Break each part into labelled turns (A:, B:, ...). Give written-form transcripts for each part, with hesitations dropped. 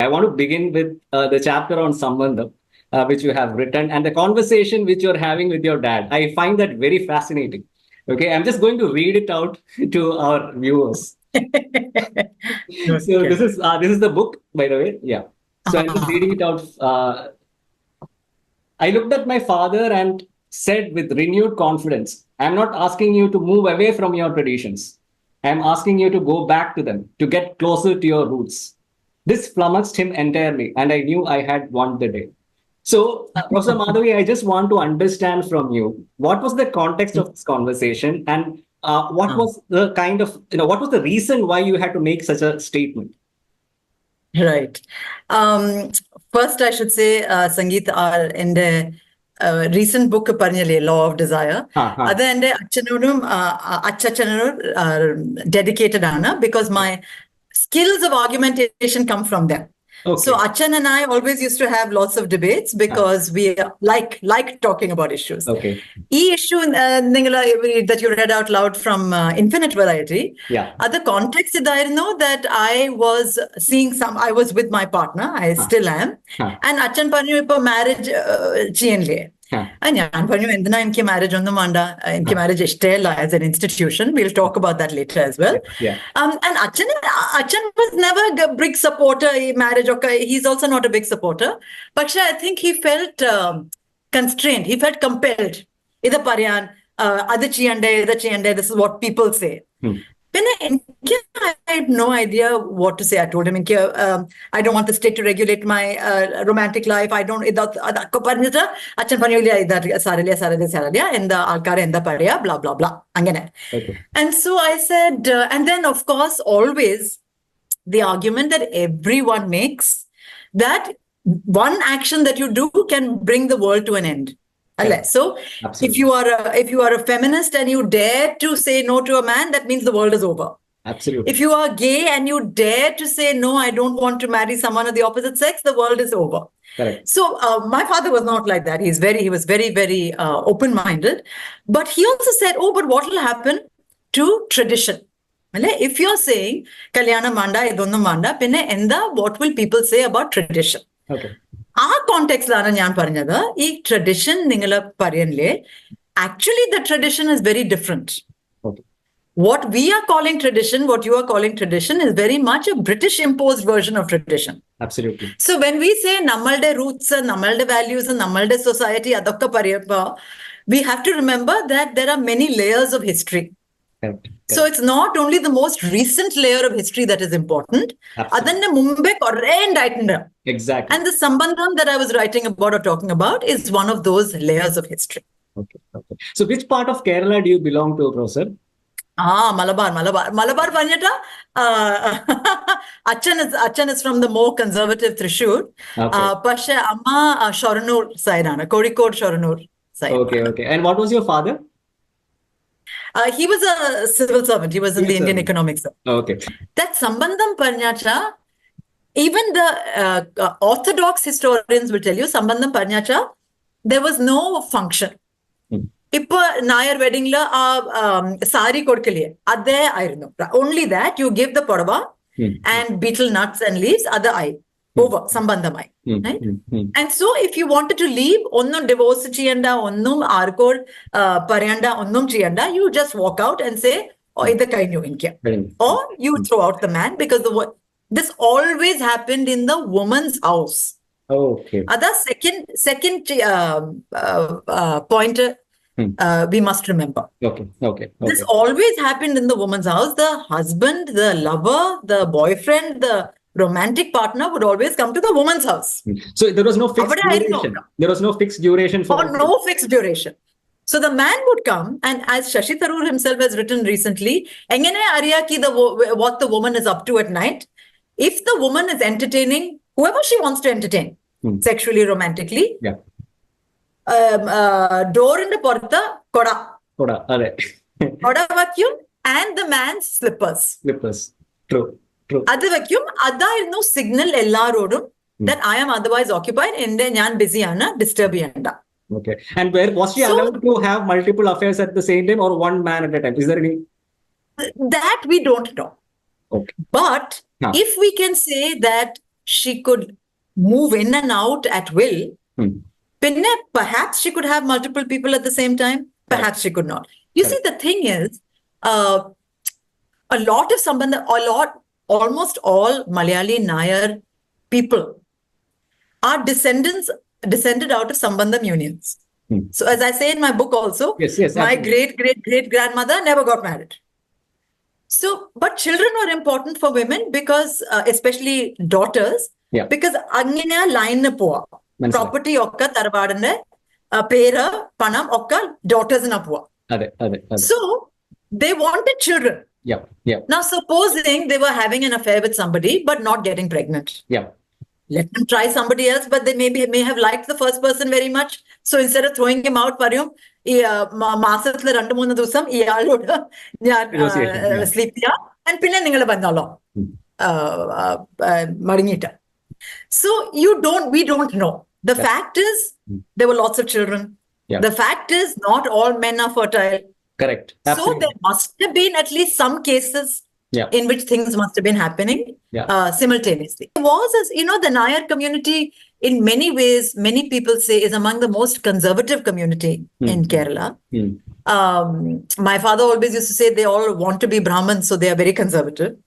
A: I want to begin with the chapter on Sambandam, which you have written, and the conversation which you're having with your dad. I find that very fascinating. Okay, I'm just going to read it out to our viewers. So
B: Okay.
A: this is the book, by the way. Yeah. So I'm just reading it out. I looked at my father and said with renewed confidence, I'm not asking you to move away from your traditions. I'm asking you to go back to them, to get closer to your roots. This flummoxed him entirely, and I knew I had won the day. So, Professor Madhavi, I just want to understand from you what was the context of this conversation, and what was the kind of, what was the reason why you had to make such a statement?
B: Right. First, I should say, Sangeet, in the recent book, Law of Desire, അത് എൻ്റെ അച്ഛനോടും അച്ഛനോടും dedicated ആണ്, because my skills of argumentation come from them.
A: Okay.
B: So Achan and I always used to have lots of debates because we like talking about issues.
A: Okay.
B: ഈ issue that you read out loud from Infinite Variety, the context ഇതായിരുന്നു that I was with my partner, I still am, and Achan പറഞ്ഞു ഇപ്പൊ marriage ചെയ്യണില്ലേ? ഞാൻ പറഞ്ഞു എന്തിനാ എനിക്ക് marriage ഒന്നും വേണ്ട, എനിക്ക് marriage ഇഷ്ടമല്ല as an institution. We'll talk about that later as well. And Achan was never a big supporter in marriage. Okay, he's also not a big supporter, but I think he felt constrained. He felt compelled. Ida parayan, adu chiyande, this is what people say. I had no idea what to say. I told him, I don't want the state to regulate my romantic life. I don't. Blah blah blah. And so I said, and then of course always the argument that everyone makes, that one action that you do can bring the world to an end. So if you are a feminist and you dare to say no to a man, that means the world is over.
A: Absolutely.
B: If you are gay and you dare to say no, I don't want to marry someone of the opposite sex, the world is over.
A: Correct.
B: So my father was not like that. He was very, very open-minded. But he also said, but what will happen to tradition? If you're saying Kalyana Manda, Idonnu Manda, pinne enda, what will people say about tradition?
A: Okay.
B: ആ കോണ്ടെക്സ്റ്റിലാണ് ഞാൻ പറഞ്ഞത്, ഈ tradition നിങ്ങൾ പറയണില്ലേ, actually the tradition is very different.
A: Okay.
B: What we are calling tradition, what you are calling tradition, is very much a British imposed version of tradition.
A: Absolutely.
B: So when we say namalde roots, namalde values, namalde society, adokka pariyappa, we have to remember that there are many layers of history.
A: Correct.
B: So it's not only the most recent layer of history that is important. Adanne mumbe korre undaittundu.
A: Exactly.
B: And the Sambandam that I was writing about or talking about is one of those layers of history.
A: Okay. So which part of Kerala do you belong to, Professor?
B: Malabar Panyata. Achan is from the more conservative Thrissur. Pashe Amma Shoranur side ana, Kozhikode Shoranur side.
A: Okay. And what was your father?
B: He was a civil servant. He was in the Indian Economic Service.
A: Okay.
B: That Sambandam Parnyacha, even the orthodox historians will tell you, Sambandam Parnyacha, there was no function. Ippa Nair wedding la sari kodkaliye adhe ayirunnu. Only that you give the podava and betel nuts and leaves, adha ay over Sambandamai. Right? And so if you wanted to leave, onnum divorce cheyanda, onnum arkod parayanda, onnum cheyanda, you just walk out and say, idu kainju inke, or you throw out the man, because this always happened in the woman's house.
A: Okay.
B: Other second point we must remember.
A: Okay.
B: This always happened in the woman's house. The husband, the lover, the boyfriend, the romantic partner would always come to the woman's house.
A: So there was no fixed duration. There was no fixed duration for
B: no fixed duration. So the man would come, and as Shashi Tharoor himself has written recently, engane ariya ki what the woman is up to at night. If the woman is entertaining whoever she wants to entertain, sexually, romantically, door in the porta, koda vacuum, and the man's slippers.
A: True.
B: Adu vacuum, adha no signal ellarodum that I am otherwise occupied, ende njan busy ana, disturb yanda.
A: Okay. And where was she allowed to have multiple affairs at the same time, or one man at a time? Is there any? That
B: we don't know.
A: Okay.
B: But if we can say that she could move in and out at will. Perhaps she could have multiple people at the same time. Perhaps she could not. You see, the thing is, a lot of Sambandam, almost all Malayali Nair people are descended out of Sambandam unions. So as I say in my book also, my great-great-great-grandmother never got married. So, but children are important for women because, especially daughters, because angina line poa property okka tarvadane pera panam okka daughters na poa. So they wanted children. Now, supposing they were having an affair with somebody but not getting pregnant. Let them try somebody else, but they may have liked the first person very much. So instead of throwing him out, and pinna ningala bandalo. So we don't know. The fact is, there were lots of children. The fact is, not all men are fertile.
A: Correct.
B: Absolutely. So there must have been at least some cases in which things must have been happening simultaneously. It was, as you know, the Nair community, in many ways, many people say, is among the most conservative community in Kerala. My father always used to say they all want to be Brahmins, so they are very conservative.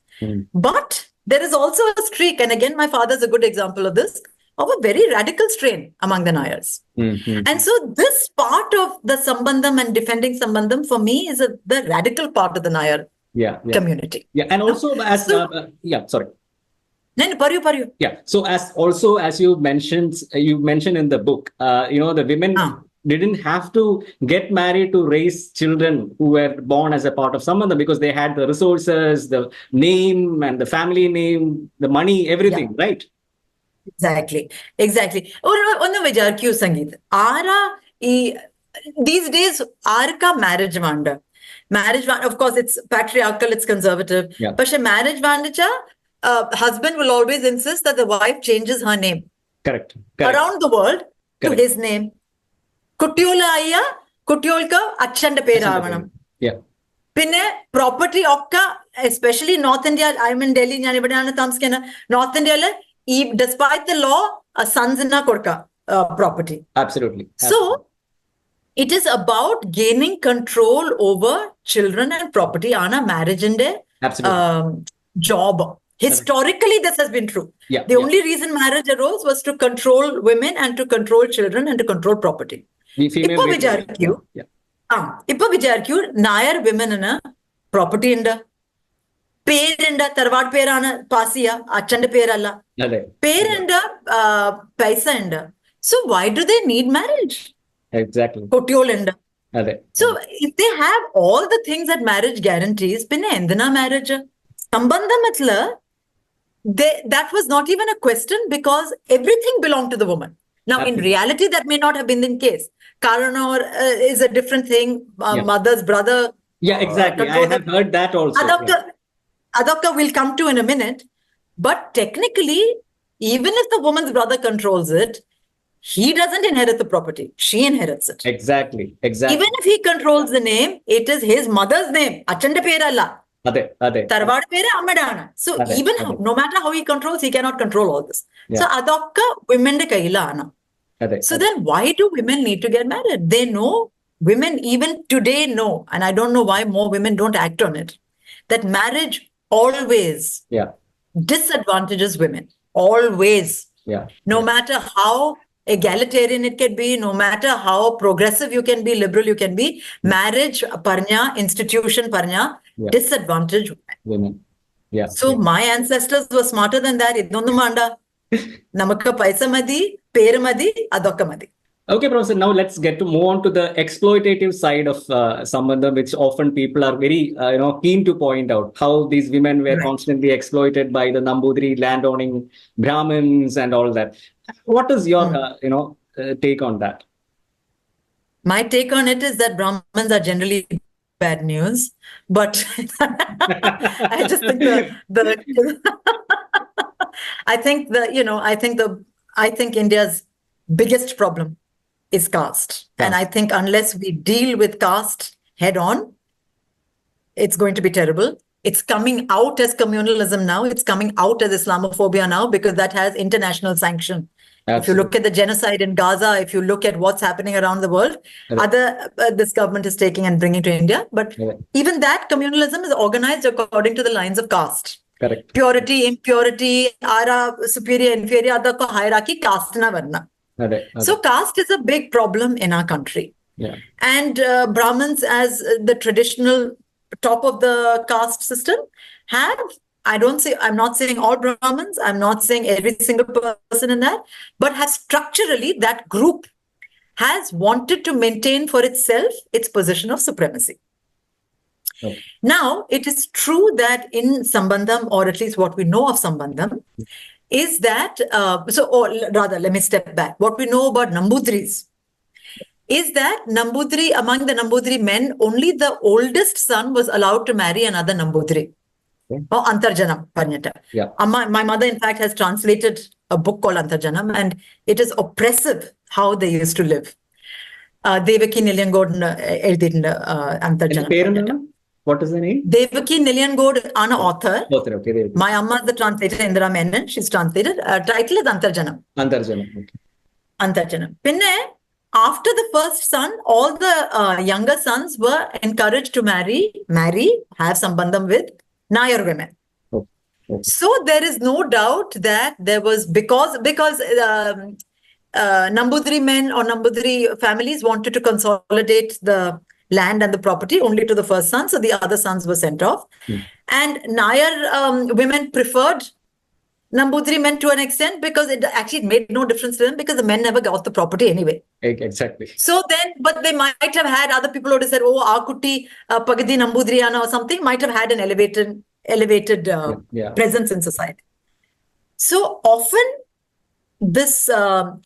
B: But there is also a streak, and again, my father is a good example of this, of a very radical strain among the Nairs. And so this part of the Sambandam and defending Sambandam, for me, is the radical part of the Nair community.
A: And also as sorry.
B: Paryu.
A: So as you mentioned in the book, the women didn't have to get married to raise children who were born as a part of Sambandam because they had the resources, the name and the family name, the money, everything, right?
B: Exactly. Sangeet. These days, arka marriage vanda. Marriage, of course, it's patriarchal, it's conservative. But marriage vandacha, husband will always insist that the wife changes her name.
A: Correct.
B: Around the world to his name. Kuttiola ayya, kuttiyolka achanda pera avanam. Pinne property okka, especially North India, I'm in Delhi, North India, despite the law, a son's in a korka property.
A: Absolutely.
B: So it is about gaining control over children and property on a marriage and job. Historically, this has been true. The only reason marriage arose was to control women and to control children and to control property. Ipo vijarku, Nair women in a property in the പേരുണ്ട് തറവാട് പേരാണ് pass ചെയ്യുക അച്ഛന്റെ പേരല്ല പേരുണ്ട് പൈസ ഉണ്ട് so why do they need marriage കുട്ടികളുണ്ട് so if they have all the things that marriage guarantees പിന്നെ എന്തിനാ മാരേജ് സംബന്ധത്തില് that was not even a question because everything belonged to the woman. Now in reality that may not have been the case. Karanor is a different thing, mother's brother.
A: Exactly. I have heard that also.
B: Adokka will come to in a minute. But technically, even if the woman's brother controls it, he doesn't inherit the property. She inherits it.
A: Exactly.
B: Even if he controls the name, it is his mother's name. Achanda peralla. Tarvada pera ammadana. So even no matter how he controls, he cannot control all this. So adokka women de kaila ana. So then why do women need to get married? They know, women even today know, and I don't know why more women don't act on it, that marriage always disadvantages women. Always. No matter how egalitarian it can be, no matter how progressive you can be, liberal you can be, marriage parnya, institution parnya, disadvantage women. So my ancestors were smarter than that. Idonnu manda. Namakka paisa madi, peru madi, adokka madi.
A: Okay, Professor, now let's move on to the exploitative side of Sambandam, which often people are very keen to point out how these women were constantly exploited by the Nambudiri landowning Brahmins and all that. What is your take on that?
B: My take on it is that Brahmins are generally bad news, but I just think I think India's biggest problem is caste. And I think unless we deal with caste head on, it's going to be terrible. It's coming out as communalism now. It's coming out as Islamophobia now because that has international sanction. Absolutely. If you look at the genocide in Gaza, if you look at what's happening around the world, this government is taking and bringing to India. But even that communalism is organized according to the lines of caste.
A: Correct.
B: Purity, impurity, ara, superior, inferior, the hierarchy, caste na varna. So caste is a big problem in our country.
A: Yeah.
B: And Brahmins, as the traditional top of the caste system, have, I'm not saying all Brahmins, I'm not saying every single person in that, but has structurally, that group has wanted to maintain for itself its position of supremacy. Okay. Now, it is true that in Sambandam, or at least what we know of Sambandam, is that, let me step back. What we know about Nambudris is that among the Nambudri men, only the oldest son was allowed to marry another Nambudri. Okay. Or Antarjanam Parnyata.
A: Yeah.
B: My mother, in fact, has translated a book called Antarjanam, and it is oppressive how they used to live. Devaki Niliyangod Antarjanam.
A: What is the name?
B: Devaki Niliyangod, an author.
A: Okay.
B: My amma is the translator, Indra Menon. She's translated. Title is Antarjanam.
A: Antarjanam. Okay.
B: Antarjanam. Pinne, after the first son, all the younger sons were encouraged to marry, have sambandam with Nair women.
A: Okay.
B: So there is no doubt that there was, because Nambudri men or Nambudri families wanted to consolidate the land and the property only to the first son, so the other sons were sent off. And Nair women preferred Nambudri men to an extent because it actually made no difference to them because the men never got the property anyway.
A: Exactly.
B: So then, but they might have had other people who would have said, oh, Akutti, Pagadi Nambudriana or something, might have had an elevated presence in society. So often, this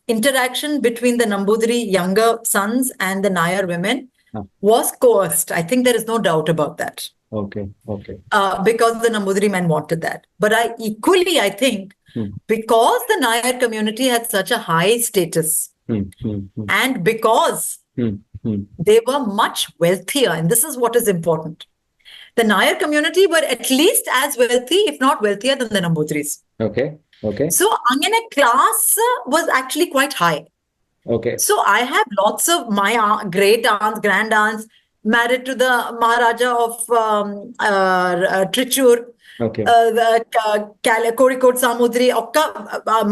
B: interaction between the Nambudri younger sons and the Nair women was coerced. I think there is no doubt about that.
A: Okay.
B: Because the Nambudri men wanted that. But I think, because the Nair community had such a high status, and because they were much wealthier, and this is what is important. The Nair community were at least as wealthy, if not wealthier, than the Nambudris.
A: Okay.
B: So, Angane class was actually quite high.
A: Okay.
B: So, I have lots of my great aunts, grand aunts, married to the Maharaja of Trichur, the Kozhikode Samudri,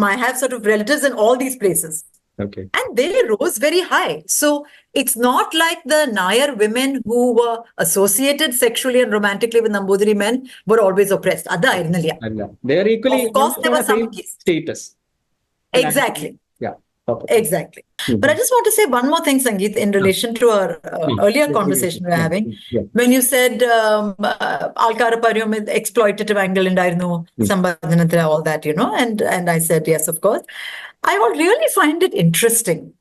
B: I have sort of relatives in all these places.
A: Okay.
B: And they rose very high. So it's not like the Nair women who were associated sexually and romantically with Nambudiri men were always oppressed. They
A: are equally,
B: of course, there was some
A: status.
B: Exactly.
A: Yeah.
B: Exactly. But I just want to say one more thing, Sangeet, in relation to our earlier conversation we were having. When you said Alkara Paryum is exploitative angle and I know Sambandhanatra, all that, and I said, yes, of course. I would really find it interesting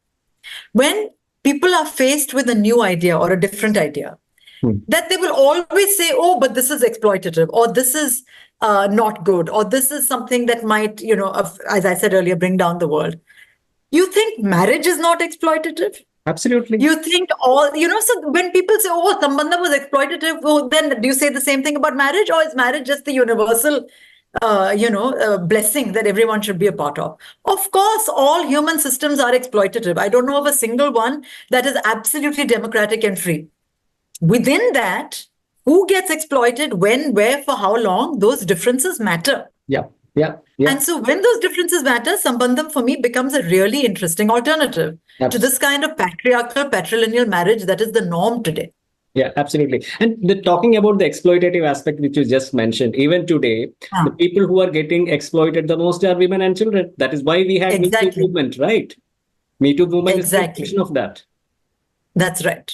B: when people are faced with a new idea or a different idea, that they will always say, oh, but this is exploitative, or this is not good, or this is something that might, as I said earlier, bring down the world. You think marriage is not exploitative?
A: Absolutely.
B: You think so when people say, oh, Sambandam was exploitative, well, then do you say the same thing about marriage? Or is marriage just the universal, blessing that everyone should be a part of? Of course, all human systems are exploitative. I don't know of a single one that is absolutely democratic and free. Within that, who gets exploited, when, where, for how long, those differences matter.
A: Yeah.
B: And so when those differences matter, Sambandam for me becomes a really interesting alternative to this kind of patriarchal, patrilineal marriage that is the norm today.
A: Yeah, absolutely. And talking about the exploitative aspect, which you just mentioned, even today, the people who are getting exploited the most are women and children. That is why we have Me Too movement, right? Me Too movement is a reflection of that.
B: That's right.